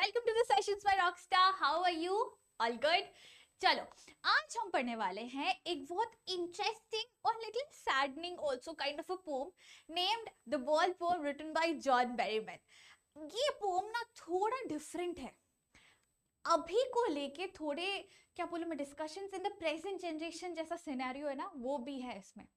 Welcome to the sessions by rockstar. How are you? All good? चलो, आज हम पढ़ने वाले हैं एक बहुत इंटरेस्टिंग और little saddening also kind of a poem named the ball poem written by John Berryman. ये पोम ना थोड़ा डिफरेंट है, अभी को लेके थोड़े क्या बोलूं मैं, discussions in the present generation जैसा सिनेरियो है ना, वो भी है इसमें।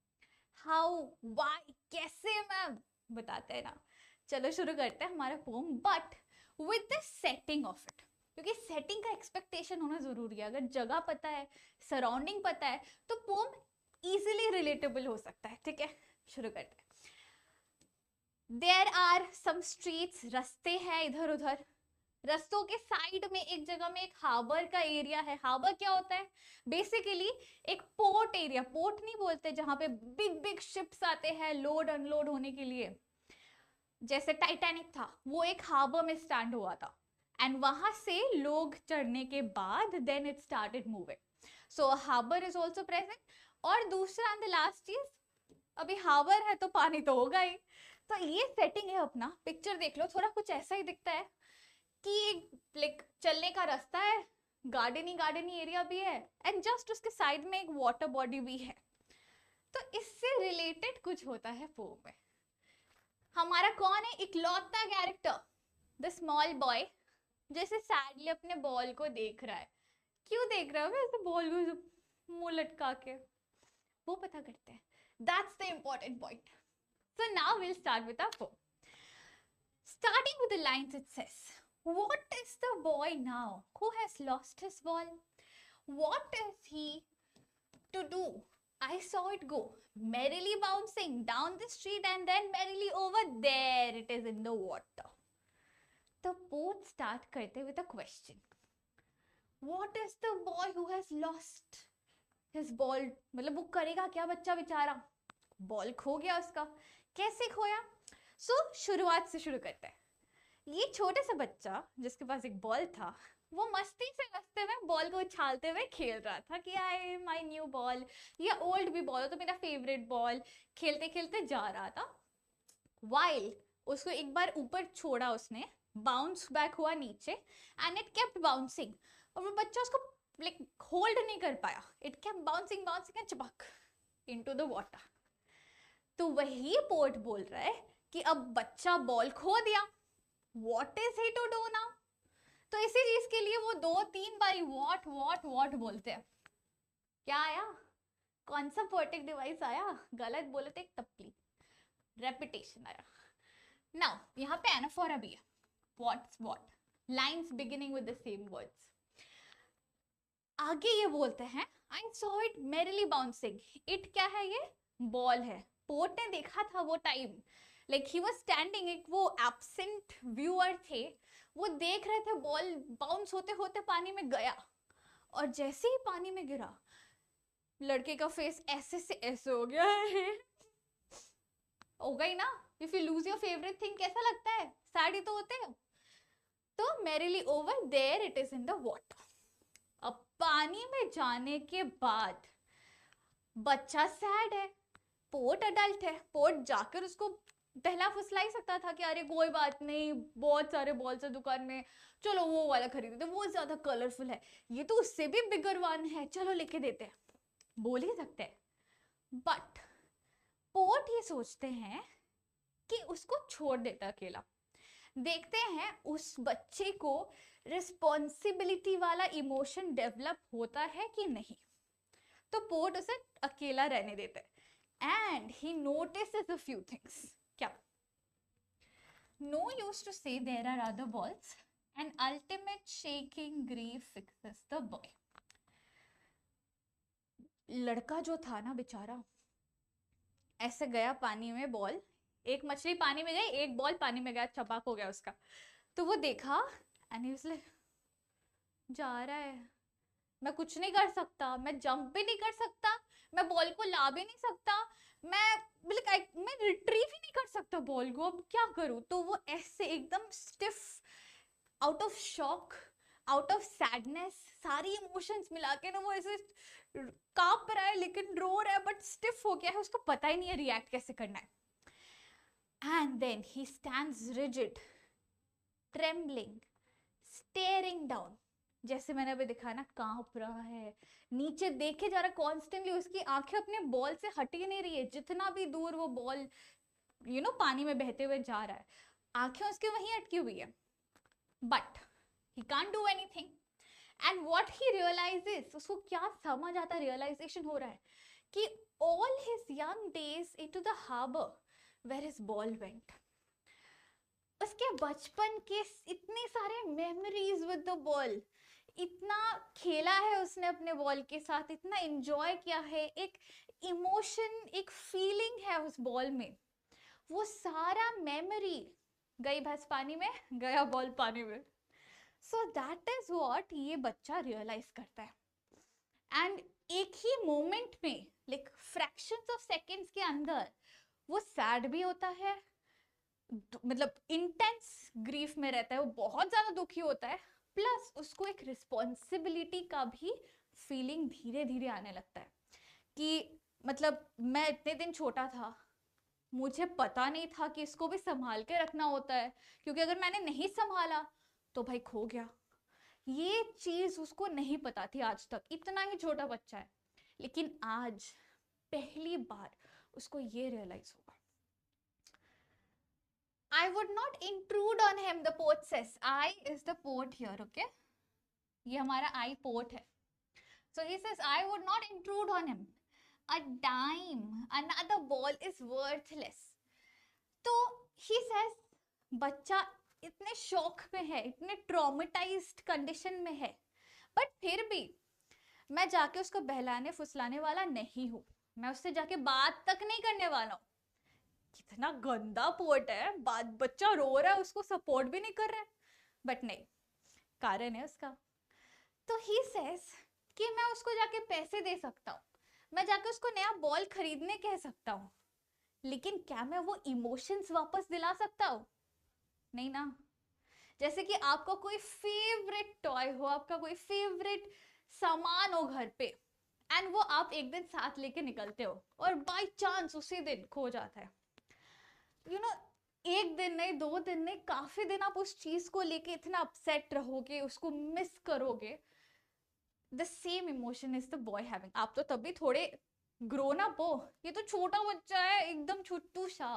हाउ, व्हाई, कैसे, मैम बताते हैं ना। चलो शुरू करते हैं हमारा poem, but with the setting of it, क्योंकि सेटिंग का एक्सपेक्टेशन होना जरूरी है। अगर जगह पता है, सराउंडिंग पता है, तो पोम इजीली रिलेटेबल हो सकता है। ठीक है, शुरू करते हैं। देयर आर सम स्ट्रीट्स, रस्ते हैं इधर उधर। रस्तों के साइड में एक जगह में एक हार्बर का एरिया है। हार्बर क्या होता है? बेसिकली एक पोर्ट एरिया। पोर्ट नहीं बोलते जहां पे बिग बिग शिप्स आते हैं लोड अनलोड होने के लिए। जैसे टाइटैनिक था, वो एक हार्बर में स्टैंड हुआ था, एंड वहां से लोग चढ़ने के बाद then it started moving. So harbour is also present. और दूसरा एंड द लास्ट चीज, अभी हार्बर है तो पानी तो होगा ही। तो ये सेटिंग है अपना। पिक्चर देख लो, थोड़ा कुछ ऐसा ही दिखता है कि लाइक चलने का रास्ता है, गार्डनी एरिया भी है, एंड जस्ट उसके साइड में एक वाटर बॉडी भी है। तो इससे रिलेटेड कुछ होता है पोम में। हमारा कौन है इकलौता कैरेक्टर? द स्मॉल बॉय, जैसे सैडली अपने बॉल को देख रहा है। क्यों देख रहा है ऐसे बॉल को मुंह लटका के? वो पता करते हैं। That's the important point. So now will start with our poem. Starting with the lines, it says, what is the boy now who has lost his ball? What is he to do? I saw it go, merrily bouncing down the street and then merrily over there it is in the water. The both start karte with a question. What is the boy who has lost his ball? मतलब वो करेगा क्या बच्चा बेचारा? Ball खो गया उसका। कैसे खोया? शुरुआत से शुरू करते हैं। ये छोटे सा बच्चा जिसके पास एक बॉल था, वो मस्ती से रास्ते में बॉल को उछालते हुए खेल रहा था कि आई माय न्यू बॉल, या ओल्ड भी बॉल हो तो मेरा फेवरेट बॉल। खेलते खेलते जा रहा था, वाइल उसको एक बार ऊपर छोड़ा उसने, बाउंस बैक हुआ नीचे, एंड इट केप्ट बाउंसिंग। और वो बच्चा उसको लाइक होल्ड नहीं कर पाया। It kept bouncing bouncing and चपक इनटू द वाटर। तो वही पोर्ट बोल रहा है कि अब बच्चा बॉल खो दिया, What is he to do now? तो इसी चीज के लिए वो 2-3 बारी what बोलते हैं। क्या आया? कौन सा पोएटिक डिवाइस आया? गलत बोले तो एक टपली रेपिटेशन आया। नाउ यहाँ पे एनाफोरा भी है। What's what? Lines beginning with the same words. आगे ये बोलते हैं I saw it merrily bouncing. It क्या है? ये बॉल है। पोर्ट ने देखा था वो time, like he was standing, एक वो एब्सेंट व्यूअर थे, वो देख रहे थे बॉल बाउंस होते होते पानी में गया। और जैसे ही पानी में गिरा, लड़के का फेस ऐसे से ऐसे हो गया है। हो गई ना? If you lose your favourite thing कैसा लगता है? सैड ही तो होते हो। तो merrily over there it is in the water. अब पानी में जाने के बाद बच्चा सैड है, पोर्ट अडल्ट है। पोर्ट जाकर उसको पहला फुसला ही सकता था कि अरे कोई बात नहीं, बहुत सारे बॉल्स है दुकान में, चलो वो वाला खरीदते, वो ज्यादा कलरफुल है, ये तो उससे भी बिगर वन है, चलो लेके देते हैं, बोल ही सकते हैं। बट पोर्ट ये सोचते हैं कि उसको छोड़ देता अकेला। देखते हैं उस बच्चे को रिस्पॉन्सिबिलिटी वाला इमोशन डेवलप होता है कि नहीं। तो पोर्ट उसे अकेला रहने देते हैं, and he notices a few things. क्या? No use to say there are other balls. An ultimate shaking grief fixes the boy. लड़का जो था ना बेचारा, ऐसे गया पानी में, बॉल, एक मछली पानी में गई, एक बॉल पानी में गया, चपाक हो गया उसका। तो वो देखा एंड ही वाज लाइक, जा रहा है, मैं कुछ नहीं कर सकता, मैं जंप भी नहीं कर सकता, मैं बॉल को ला भी नहीं सकता, मैं रिट्रीव ही नहीं कर सकता बॉल को, अब क्या करूं? तो वो ऐसे एकदम stiff, out of shock, out of sadness, सारी इमोशंस मिला के ना वो ऐसे कांप रहा है, लेकिन रो रहा है, बट स्टिफ हो गया है, उसको पता ही नहीं है रिएक्ट कैसे करना है। And then he stands rigid, trembling, staring down, जैसे मैंने अभी दिखाया ना, कांप रहा है, नीचे देखे जा रहा है कॉन्स्टेंटली, उसकी आंखें अपने बॉल से हट ही नहीं रही है, जितना भी दूर वो बॉल पानी में बहते हुए जा रहा है, आंखें उसके वहीं अटकी हुई है, but he can't do anything. And what he realises, उसको क्या समझ आता, रियलाइजेशन हो रहा है कि all his young days into the harbour where his ball went, उसके बचपन के इतने सारे मेमोरीज विद द बॉल, इतना खेला है उसने अपने बॉल के साथ, इतना एंजॉय किया है, एक इमोशन, एक फीलिंग है उस बॉल में, वो सारा मेमोरी गई भैंस पानी में, गया बॉल पानी में। सो दैट इज व्हाट ये बच्चा रियलाइज करता है। एंड एक ही मोमेंट में, लाइक फ्रैक्शंस ऑफ सेकंड्स के अंदर, वो सैड भी होता है, मतलब इंटेंस ग्रीफ में रहता है, वो बहुत ज्यादा दुखी होता है, प्लस उसको एक रिस्पॉन्सिबिलिटी का भी फीलिंग धीरे धीरे आने लगता है कि मतलब मैं इतने दिन छोटा था, मुझे पता नहीं था कि इसको भी संभाल के रखना होता है, क्योंकि अगर मैंने नहीं संभाला तो भाई खो गया। ये चीज उसको नहीं पता थी आज तक, इतना ही छोटा बच्चा है, लेकिन आज पहली बार उसको ये रियलाइज होगा। I would not intrude on him, the poet says. I is the poet here, okay? ये हमारा I poet है. So he says, I would not intrude on him. A dime, another ball is worthless. तो he says, बच्चा इतने shock में है, इतने traumatised condition में है, बट फिर भी मैं जाके उसको बहलाने फुसलाने वाला नहीं हूँ, मैं उससे जाके बात तक नहीं करने वाला हूँ। कितना गंदा पोर्ट है, बात, बच्चा रो रहा है, उसको सपोर्ट भी नहीं कर रहा है, बट नहीं, कारण है उसका। तो ही सेज कि मैं उसको जाके पैसे दे सकता हूँ, मैं जाके उसको नया बॉल खरीदने कह सकता हूँ, लेकिन क्या मैं वो इमोशंस वापस दिला सकता हूँ? नहीं ना। जैसे कि आपका कोई फेवरेट टॉय हो, आपका कोई फेवरेट सामान हो घर पे, एंड वो आप एक दिन साथ लेके निकलते हो और बाय चांस उसी दिन खो जाता है, एक दिन नहीं, 2 दिन नहीं, काफी दिन आप उस चीज को लेके इतना अपसेट रहोगे, उसको मिस करोगे। The same emotion is the boy having. आप तो तभी थोड़े ग्रोन अप हो, ये तो छोटा बच्चा है, एकदम छुट्टू सा,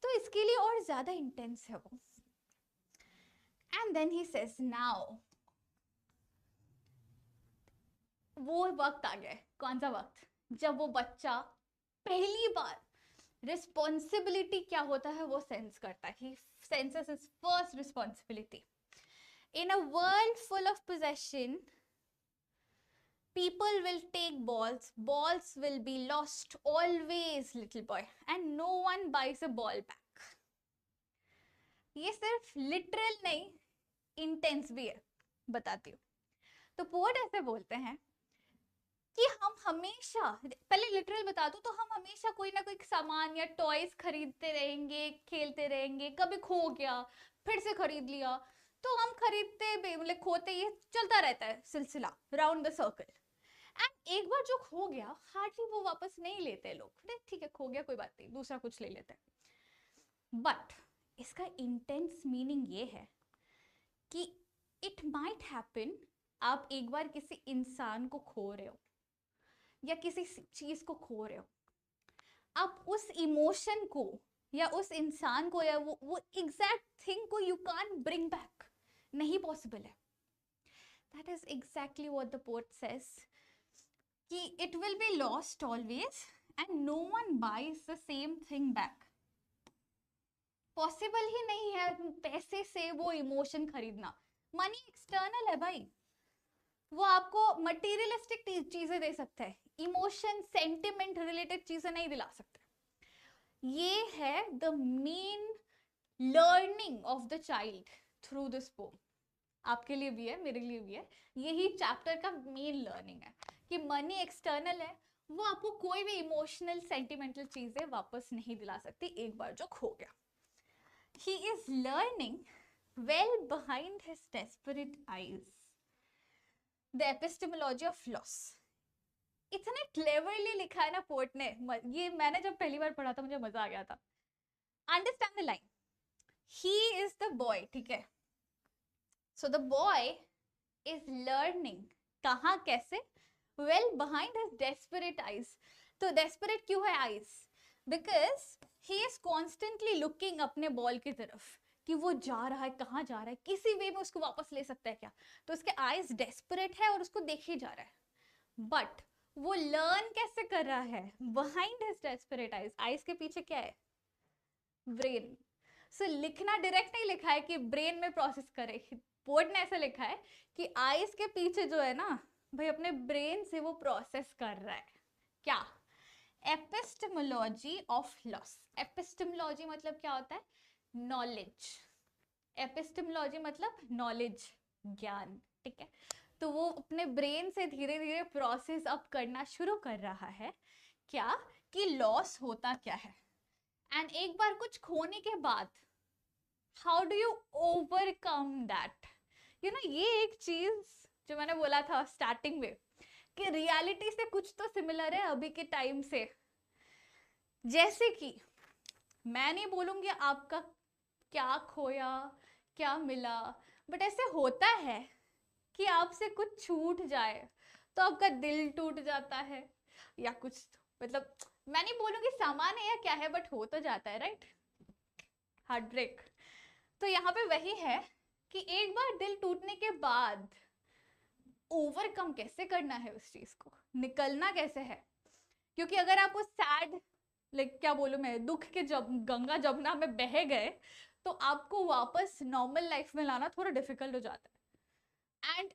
तो इसके लिए और ज्यादा इंटेंस है वो। And then he says now, वो वक्त आ गया। कौन सा वक्त? जब वो बच्चा पहली बार रिस्पॉन्सिबिलिटी क्या होता है वो सेंस करता है। He senses his first responsibility. In a world full of possession, people will take balls, balls will be lost always, little boy, and no one buys a ball back. ये सिर्फ literal नहीं, intense भी है, बताती हूँ। तो poet ऐसे बोलते हैं कि हम हमेशा, पहले लिटरल बता दूं तो, हम हमेशा कोई ना कोई सामान या टॉयज खरीदते रहेंगे, खेलते रहेंगे, कभी खो गया फिर से खरीद लिया, तो हम खरीदते मतलब खोते, ये चलता रहता है सिलसिला, राउंड द सर्कल। एंड एक बार जो खो गया, हार्डली वो वापस नहीं लेते लोग, ठीक है खो गया कोई बात नहीं, दूसरा कुछ ले लेते हैं। बट इसका इंटेंस मीनिंग ये है कि इट माइट हैपन, आप एक बार किसी इंसान को खो रहे हो या किसी चीज को खो रहे हो, आप उस इमोशन को या उस इंसान को या वो एग्जैक्ट थिंग को यू कांट ब्रिंग बैक, नहीं पॉसिबल है। That is exactly what the poet says कि it will be lost always and no one buys the same thing back. Possible ही नहीं है पैसे से वो इमोशन खरीदना। मनी एक्सटर्नल है भाई, वो आपको मटेरियलिस्टिक चीजें दे सकता है, इमोशन सेंटिमेंट रिलेटेड चीजें नहीं दिला सकते। ये है the main learning of the child through this pome. आपके लिए भी है, मेरे लिए भी है, यही चैप्टर का मेन लर्निंग है कि मनी एक्सटर्नल है, वो आपको कोई भी इमोशनल सेंटिमेंटल चीजें वापस नहीं दिला सकती एक बार जो खो गया। He is learning well behind his desperate eyes the epistemology of loss. इतने क्लेवरली लिखा है ना पोएट ने, ये मैंने जब पहली बार पढ़ा था मुझे मजा आ गया था। Understand the line, he is the boy, ठीक है, so the boy is learning, कहाँ कैसे? Well behind his desperate eyes. तो डेस्परेट क्यों है eyes? Because he is constantly looking अपने बॉल की तरफ कि वो जा रहा है, कहाँ जा रहा है, किसी वे में उसको वापस ले सकता है क्या. तो उसके आईज डेस्परेट है और उसको देखे जा रहा है. बट वो लर्न कैसे कर रहा है? Behind his desperate eyes. Eyes के पीछे क्या है? ब्रेन. सो लिखना डायरेक्ट नहीं लिखा है कि ब्रेन में प्रोसेस करे. बोर्ड ने ऐसा लिखा है कि आईज के पीछे जो है ना भाई, अपने ब्रेन से वो प्रोसेस कर रहा है. क्या? Epistemology of loss. एपिस्टेमोलॉजी मतलब क्या होता है? नॉलेज. एपिस्टेमोलॉजी मतलब नॉलेज, ज्ञान. ठीक है. तो वो अपने ब्रेन से धीरे धीरे प्रोसेस अप करना शुरू कर रहा है. क्या? कि लॉस होता क्या है. एंड एक बार कुछ खोने के बाद how do you overcome that. You know, ये एक चीज जो मैंने बोला था स्टार्टिंग में कि रियलिटी से कुछ तो सिमिलर है अभी के टाइम से. जैसे कि मैं नहीं बोलूंगी आपका क्या खोया क्या मिला, बट ऐसे होता है कि आपसे कुछ छूट जाए तो आपका दिल टूट जाता है या कुछ, मतलब मैं नहीं बोलूंगी सामान है या क्या है, बट हो तो जाता है, राइट? Heart break. तो यहाँ पे वही है कि एक बार दिल टूटने के बाद ओवरकम कैसे करना है, उस चीज को निकलना कैसे है. क्योंकि अगर आप उस सैड, लाइक क्या बोलूं मैं, दुख के जब गंगा जमुना में बह गए तो आपको वापस नॉर्मल लाइफ में लाना थोड़ा डिफिकल्ट हो जाता है. एंड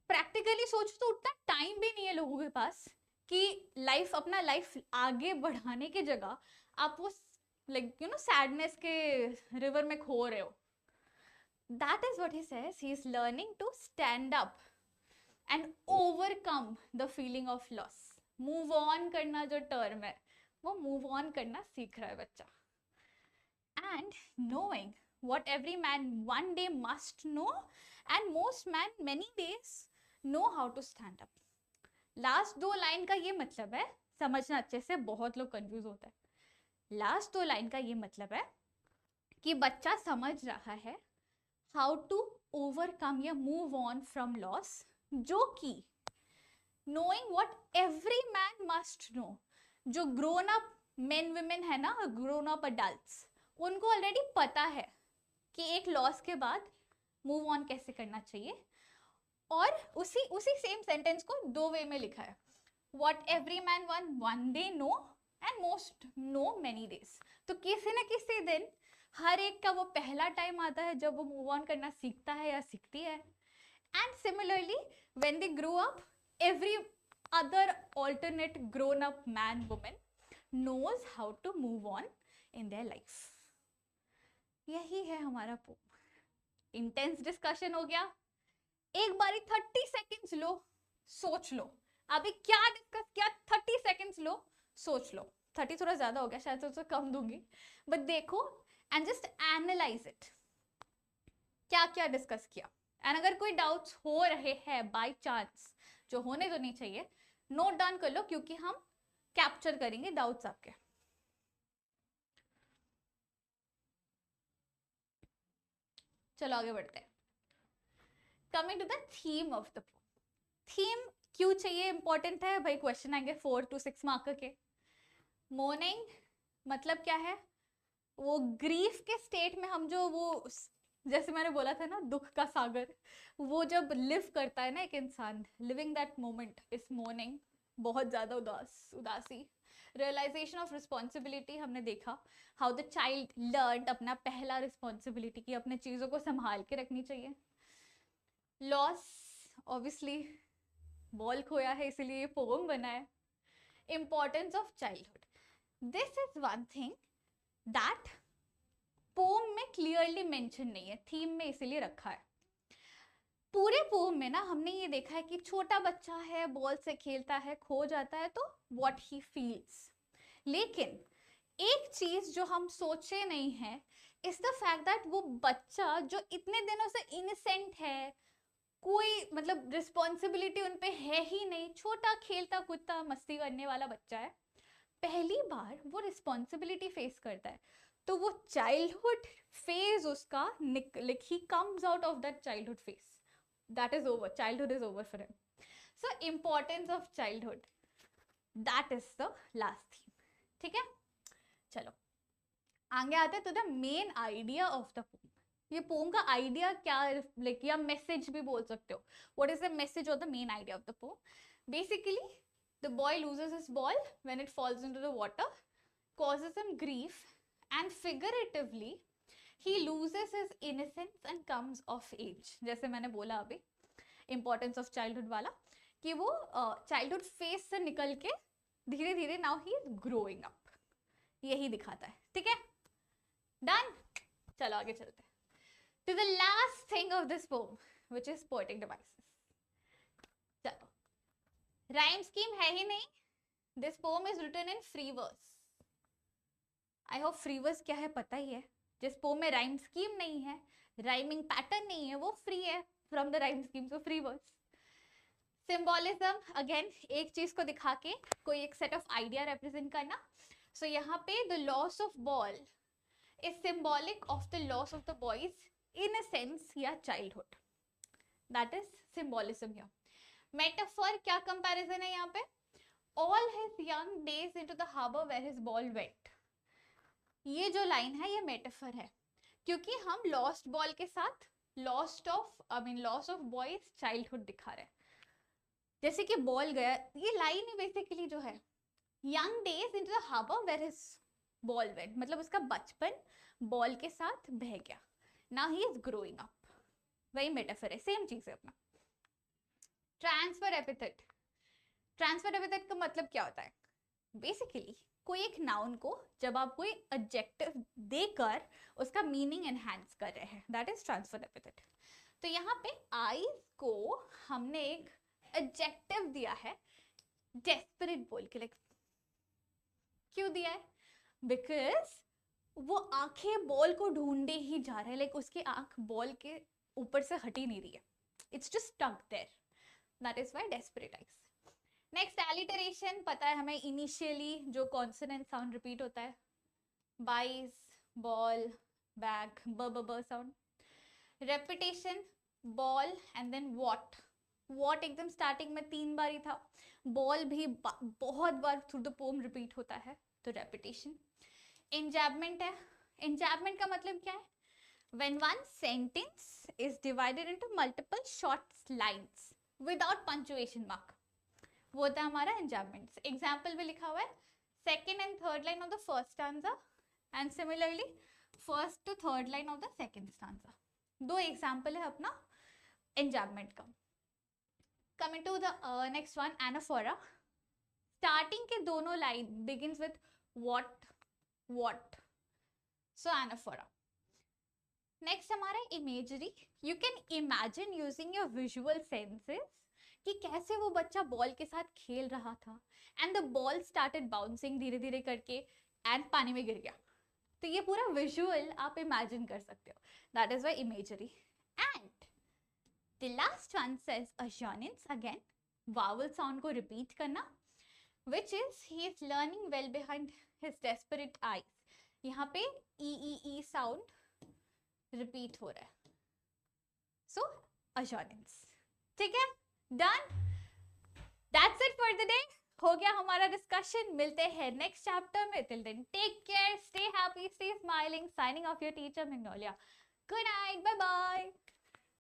प्रैक्टिकली सोच तो उतना टाइम भी नहीं है लोगों के पास कि लाइफ, अपना लाइफ आगे बढ़ाने की जगह आप वो लाइक यू नो सैडनेस के रिवर में खो रहे हो. That is what he says. He is learning to stand up and overcome the feeling of loss. Move on करना जो टर्म है, वो मूव ऑन करना सीख रहा है बच्चा. And knowing what every man one day must know and most men many days know how to stand up. Last दो लाइन का ये मतलब है, समझना अच्छे से, बहुत लोग कंफ्यूज होता है. लास्ट दो लाइन का ये मतलब है कि बच्चा समझ रहा है हाउ टू ओवरकम या मूव ऑन फ्रॉम लॉस, जो कि knowing what every man must know. जो ग्रोन अप मेन वुमेन है ना, ग्रोन अप अडल्ट्स, उनको ऑलरेडी पता है कि एक लॉस के बाद मूव ऑन कैसे करना चाहिए. और उसी सेम सेंटेंस को दो वे में लिखा है. What every man one day know and most know many days. तो किसी न किसी दिन हर एक का वो पहला टाइम आता है जब वो मूव ऑन करना सीखता है या सीखती है. And similarly when they grow up, every other alternate grown up man women knows how to move on in their life. यही है हमारा पोम. इंटेंस डिस्कशन हो गया. एक बारी 30 सेकेंड्स लो, सोच लो अभी क्या डिस्कस किया. 30 सेकेंड्स लो, सोच लो. 30 थोड़ा ज्यादा हो गया, शायद तो कम दूंगी, बट देखो एंड जस्ट एनालाइज इट. क्या क्या डिस्कस किया. एंड अगर कोई डाउट्स हो रहे हैं बाय चांस, जो होने तो नहीं चाहिए, नोट डाउन कर लो क्योंकि हम कैप्चर करेंगे डाउट्स आपके. चलो आगे बढ़ते हैं. Coming to the theme of the poem. Theme क्यों चाहिए, इंपॉर्टेंट है भाई. क्वेश्चन आएंगे 4 to 6 मार्क के. मोर्निंग मतलब क्या है? वो ग्रीफ के स्टेट में हम जो वो, जैसे मैंने बोला था ना, दुख का सागर, वो जब लिव करता है ना एक इंसान, living that moment is morning. बहुत ज्यादा उदासी. रियलाइजेशन ऑफ रिस्पॉन्सिबिलिटी, हमने देखा हाउ द चाइल्ड लर्न अपना पहला रिस्पॉन्सिबिलिटी की अपने चीजों को संभाल के रखनी चाहिए. लॉस, ऑब्वियसली बॉल खोया है इसीलिए ये पोम बना है. Importance of childhood, this is one thing that poem में क्लियरली मेंशन नहीं है, थीम में इसीलिए रखा है. पूरे पोम में ना हमने ये देखा है कि छोटा बच्चा है, बॉल से खेलता है, खो जाता है, तो व्हाट ही फील्स. लेकिन एक चीज जो हम सोचे नहीं है इज द फैक्ट दैट वो बच्चा जो इतने दिनों से इनसेंट है, कोई मतलब रिस्पॉन्सिबिलिटी उन पे है ही नहीं, छोटा खेलता कूदता मस्ती करने वाला बच्चा है, पहली बार वो रिस्पॉन्सिबिलिटी फेस करता है. तो वो चाइल्डहुड फेज उसका like he comes out of that childhood phase, that is over, childhood is over for him. So importance of childhood, that is the last theme. ठीक है, चलो आगे आते हैं तो the main idea of the pome. ये pome का idea क्या, लाइक या मैसेज भी बोल सकते हो. व्हाट इज द मैसेज और the main idea of the pome? Basically the boy loses his ball when it falls into the water, causes him grief, and figuratively he loses his innocence and comes of age. जैसे मैंने बोला अभी importance of childhood वाला, कि वो childhood phase से निकल के धीरे धीरे now he is growing up, यही दिखाता है. ठीक है, डन. चलो आगे चलते हैं to the last thing of this poem, which is poetic devices. चलो, rhyme scheme है ही नहीं. This poem is written in free verse. I hope free verse क्या है पता ही है. जिस पोम में राइम स्कीम नहीं है, राइमिंग पैटर्न नहीं है, वो फ्री है from the rhyme scheme, so free verse. Symbolism, again एक चीज को दिखा के कोई एक सेट ऑफ आइडिया रिप्रेजेंट करना. सो यहाँ पे the loss of ball is symbolic of the loss of the boy's innocence या childhood. That is symbolism here. Metaphor, क्या कंपैरिजन है यहाँ पे? All his young days into the harbour where his ball went. ये जो line है ये metaphor है, क्योंकि हम लॉस्ट बॉल के साथ लॉस ऑफ बॉयज चाइल्डहुड दिखा रहे हैं. जैसे कि बॉल गया, ये लाइन ही बेसिकली जो है young days into the harbour where his ball went, मतलब उसका बचपन बॉल के साथ बह गया. Now he is growing up, वही मेटाफर है, सेम चीज है अपना. Transfer epithet. ट्रांसफर एपिथेट का मतलब क्या होता है? बेसिकली कोई एक नाउन को जब आप कोई एडजेक्टिव देकर उसका मीनिंग एनहांस कर रहे हैं, दैट इज ट्रांसफर एपिथेट. तो यहाँ पे आईज को हमने एक एडजेक्टिव दिया है डेस्परेट बोल के. लाइक क्यों दिया है? बिकॉज वो आंखें बॉल को ढूंढे ही जा रहे हैं, लाइक उसकी आंख बॉल के ऊपर से हटी नहीं रही है, it's just stuck there, that is why desperate eyes. Next alliteration, पता है हमें इनिशियली जो कॉन्सोनेंट साउंड रिपीट होता है, बाइज, बॉल, बैग, ब ब ब sound. Repetition, ball and then what. What एकदम स्टार्टिंग में 3 बार ही था, बॉल भी बहुत बार थ्रू द पोम रिपीट होता है, तो रेपिटेशन. इंजैबमेंट है. इंजैबमेंट का मतलब क्या है? When one sentence is divided into multiple short lines without punctuation mark, वो होता है हमारा इंजैबमेंट. एग्जाम्पल भी लिखा हुआ है, second and third line of the first stanza and similarly first to third line of the second stanza. 2 example है अपना इंजैबमेंट का. Coming to the next one, anaphora. Starting के दोनों line begins with what what, so anaphora. Next हमारा imagery. You can imagine using your visual senses कि कैसे वो बच्चा बॉल के साथ खेल रहा था and the ball started bouncing धीरे धीरे करके एंड पानी में गिर गया. तो ये पूरा विजुअल आप इमेजिन कर सकते हो, that is why imagery. And the last one says assonance, again vowel sound को रिपीट करना, which is he is learning well behind his desperate eyes. यहाँ पे ई साउंड रिपीट हो रहा है, सो अशोनेंस. ठीक है, done. That's it for the day. हो गया हमारा डिस्कशन. मिलते हैं नेक्स्ट चैप्टर में. Till then take care, stay happy, stay smiling. Signing off your teacher Magnolia. Good night, bye bye.